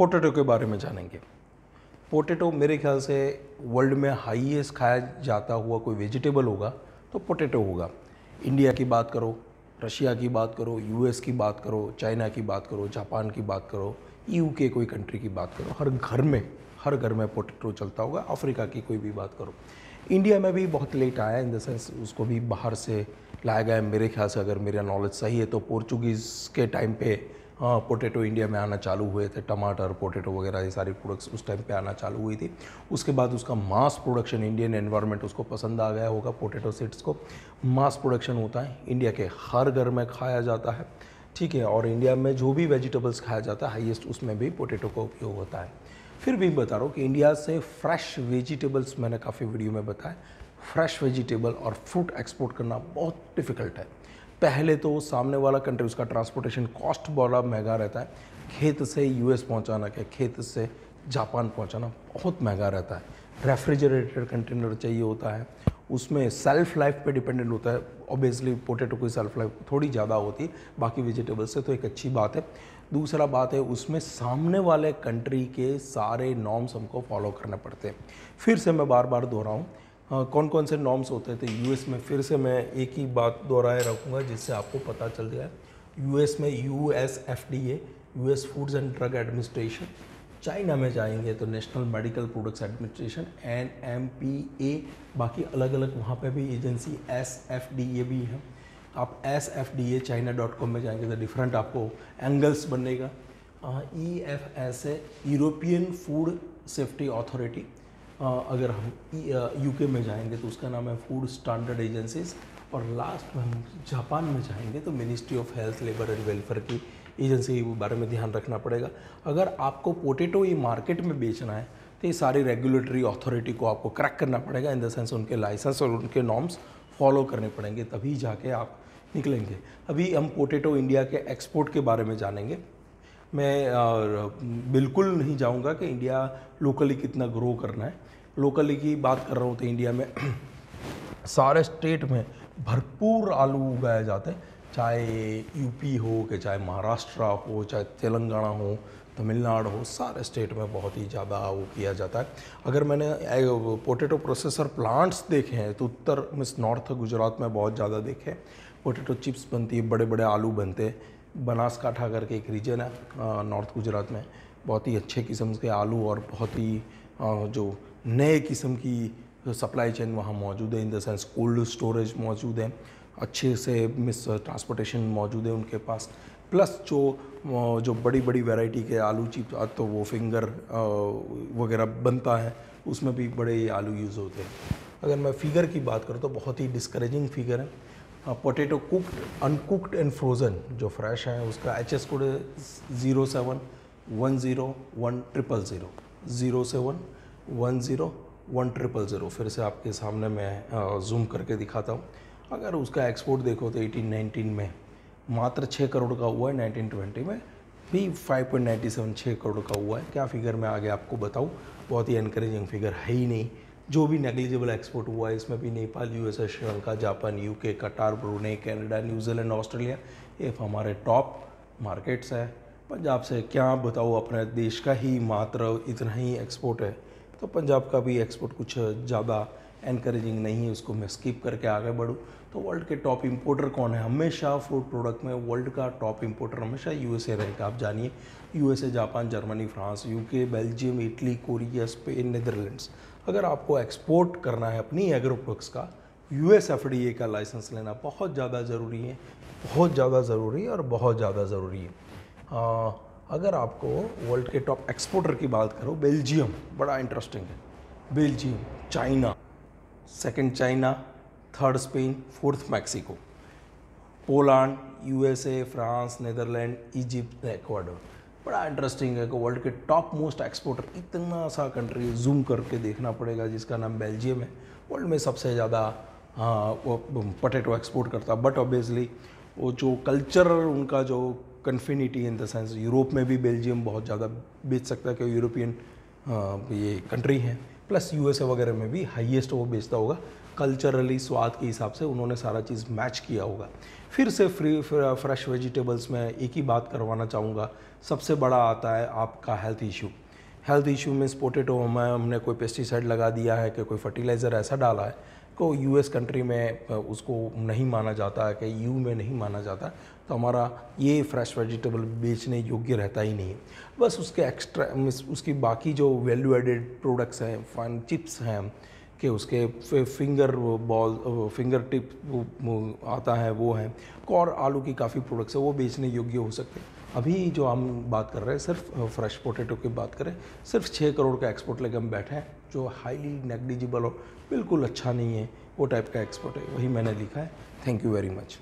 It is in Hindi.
पोटैटो के बारे में जानेंगे। पोटैटो मेरे ख्याल से वर्ल्ड में हाईएस्ट खाया जाता हुआ कोई वेजिटेबल होगा तो पोटैटो होगा। इंडिया की बात करो, रशिया की बात करो, यूएस की बात करो, चाइना की बात करो, जापान की बात करो, ईयू के कोई कंट्री की बात करो, हर घर में पोटैटो चलता होगा। अफ्रीका की कोई भी बात करो। इंडिया में भी बहुत लेट आया, इन द सेंस उसको भी बाहर से लाया गया है। मेरे ख्याल से अगर मेरा नॉलेज सही है तो पोर्चुगीज़ के टाइम पे पोटैटो इंडिया में आना चालू हुए थे। टमाटर, पोटैटो वगैरह ये सारी प्रोडक्ट्स उस टाइम पे आना चालू हुई थी। उसके बाद उसका मास प्रोडक्शन, इंडियन एनवायरनमेंट उसको पसंद आ गया होगा, पोटैटो सीड्स को मास प्रोडक्शन होता है, इंडिया के हर घर में खाया जाता है, ठीक है। और इंडिया में जो भी वेजिटेबल्स खाया जाता है हाईएस्ट, उसमें भी पोटैटो का उपयोग होता है। फिर भी बता रहा हूँ कि इंडिया से फ्रेश वेजिटेबल्स, मैंने काफ़ी वीडियो में बताया, फ्रेश वेजिटेबल और फ्रूट एक्सपोर्ट करना बहुत डिफ़िकल्ट है। पहले तो सामने वाला कंट्री, उसका ट्रांसपोर्टेशन कॉस्ट बड़ा महंगा रहता है। खेत से यूएस पहुंचाना, क्या खेत से जापान पहुंचाना बहुत महंगा रहता है। रेफ्रिजरेटेड कंटेनर चाहिए होता है, उसमें सेल्फ लाइफ पे डिपेंडेंट होता है। ऑब्वियसली पोटैटो की सेल्फ लाइफ थोड़ी ज़्यादा होती है बाकी वेजिटेबल्स से, तो एक अच्छी बात है। दूसरा बात है, उसमें सामने वाले कंट्री के सारे नॉर्म्स हमको फॉलो करने पड़ते हैं। फिर से मैं बार बार दोहराऊँ कौन कौन से नॉर्म्स होते थे यूएस में। फिर से मैं एक ही बात दोहराए रखूँगा जिससे आपको पता चल जाए। यूएस में USFDA, US foods and drug administration. China में जाएंगे तो नेशनल मेडिकल प्रोडक्ट्स एडमिनिस्ट्रेशन, एनएमपीए। बाकी अलग अलग वहाँ पे भी एजेंसी एसएफडीए भी है। आप SFDA china.com में जाएंगे तो डिफरेंट आपको एंगल्स बनेगा। EFS है, यूरोपियन फूड सेफ्टी अथॉरिटी। अगर हम यूके में जाएंगे तो उसका नाम है फूड स्टैंडर्ड एजेंसीज। और लास्ट में हम जापान में जाएंगे तो ministry of health, labour and welfare की एजेंसी के बारे में ध्यान रखना पड़ेगा। अगर आपको पोटैटो ये मार्केट में बेचना है तो ये सारी रेगुलेटरी अथॉरिटी को आपको क्रैक करना पड़ेगा, इन द सेंस उनके लाइसेंस और उनके नॉर्म्स फॉलो करने पड़ेंगे, तभी जाके आप निकलेंगे। अभी हम पोटैटो इंडिया के एक्सपोर्ट के बारे में जानेंगे। मैं बिल्कुल नहीं जाऊंगा कि इंडिया लोकली कितना ग्रो करना है। लोकली की बात कर रहा हूँ तो इंडिया में सारे स्टेट में भरपूर आलू उगाए जाते हैं, चाहे यूपी हो कि चाहे महाराष्ट्र हो, चाहे तेलंगाना हो, तमिलनाडु हो, सारे स्टेट में बहुत ही ज़्यादा वो किया जाता है। अगर मैंने पोटैटो प्रोसेसर प्लांट्स देखे हैं तो उत्तर मीन्स नॉर्थ गुजरात में बहुत ज़्यादा देखे। पोटैटो चिप्स बनती है, बड़े बड़े आलू बनते हैं। बनासकाठा करके एक रीजन है नॉर्थ गुजरात में, बहुत ही अच्छे किस्म के आलू और बहुत ही जो नए किस्म की सप्लाई चेन वहाँ मौजूद है, in the sense cold storage मौजूद है, अच्छे से मिस ट्रांसपोर्टेशन मौजूद है उनके पास। प्लस जो बड़ी बड़ी वैरायटी के आलू चिप्स, तो वो फिंगर वगैरह बनता है, उसमें भी बड़े आलू यूज़ होते हैं। अगर मैं फिगर की बात करूँ तो बहुत ही डिस्करेजिंग फिगर है। Potato cooked, uncooked and frozen जो फ्रेश है उसका HS कोड 0710101000, 0710101000। फिर से आपके सामने मैं जूम करके दिखाता हूँ। अगर उसका एक्सपोर्ट देखो तो 1819 में मात्र 6 करोड़ का हुआ है, 1920 में भी 5.97 6 करोड़ का हुआ है। क्या फिगर मैं आगे आपको बताऊँ, बहुत ही एनकरेजिंग फिगर है ही नहीं। जो भी नेग्लिजिबल एक्सपोर्ट हुआ है इसमें भी Nepal, USA, Sri Lanka, Japan, UK, कटार, ब्रूनेई, कनाडा, न्यूजीलैंड, ऑस्ट्रेलिया, ये हमारे टॉप मार्केट्स है। पंजाब से क्या बताऊँ, अपने देश का ही मात्र इतना ही एक्सपोर्ट है, तो पंजाब का भी एक्सपोर्ट कुछ ज़्यादा एनकरेजिंग नहीं है। उसको मैं स्किप करके आगे बढ़ूँ तो वर्ल्ड के टॉप इंपोर्टर कौन है? हमेशा फूड प्रोडक्ट में वर्ल्ड का टॉप इंपोर्टर हमेशा यूएसए रहेगा। आप जानिए, USA, Japan, Germany, France, UK, Belgium, Italy, Korea, Spain, Netherlands. अगर आपको एक्सपोर्ट करना है अपनी एग्रो प्रोडक्ट्स का, USFDA का लाइसेंस लेना बहुत ज़्यादा ज़रूरी है, बहुत ज़्यादा ज़रूरी है और बहुत ज़्यादा ज़रूरी है। अगर आपको वर्ल्ड के टॉप एक्सपोर्टर की बात करो, बेल्जियम बड़ा इंटरेस्टिंग है। Belgium, China, second China, third Spain, fourth Mexico, Poland, USA, France, Netherlands, Egypt, Ecuador. बड़ा इंटरेस्टिंग है कि वर्ल्ड के टॉप मोस्ट एक्सपोर्टर इतना सा कंट्री जूम करके देखना पड़ेगा जिसका नाम बेल्जियम है। वर्ल्ड में सबसे ज़्यादा वो पोटैटो एक्सपोर्ट करता है। बट ऑब्वियसली वो जो कल्चर उनका जो Confinity in the sense, Europe में भी बेल्जियम बहुत ज़्यादा बेच सकता है क्योंकि यूरोपियन ये कंट्री है। प्लस USA वगैरह में भी हाईएस्ट वो बेचता होगा कल्चरली स्वाद के हिसाब से उन्होंने सारा चीज़ मैच किया होगा। फिर से फ्रेश वेजिटेबल्स में एक ही बात करवाना चाहूँगा, सबसे बड़ा आता है आपका health issue. Health issue means potato में हमने कोई पेस्टिसाइड लगा दिया है कि कोई फर्टिलाइज़र ऐसा डाला है को यूएस कंट्री में उसको नहीं माना जाता है, कि यू में नहीं माना जाता, तो हमारा ये फ्रेश वेजिटेबल बेचने योग्य रहता ही नहीं है। बस उसके एक्स्ट्रा उसकी बाकी जो वैल्यू एडेड प्रोडक्ट्स हैं, फाइन चिप्स हैं, कि उसके फिंगर टिप आता है वो है, और आलू की काफ़ी प्रोडक्ट्स है वो बेचने योग्य हो सकते हैं। अभी जो हम बात कर रहे हैं सिर्फ फ्रेश पोटैटो की बात करें, सिर्फ 6 करोड़ का एक्सपोर्ट लेकर हम बैठे हैं, जो हाईली नेग्लिजिबल और बिल्कुल अच्छा नहीं है, वो टाइप का एक्सपोर्ट है, वही मैंने लिखा है। Thank you very much.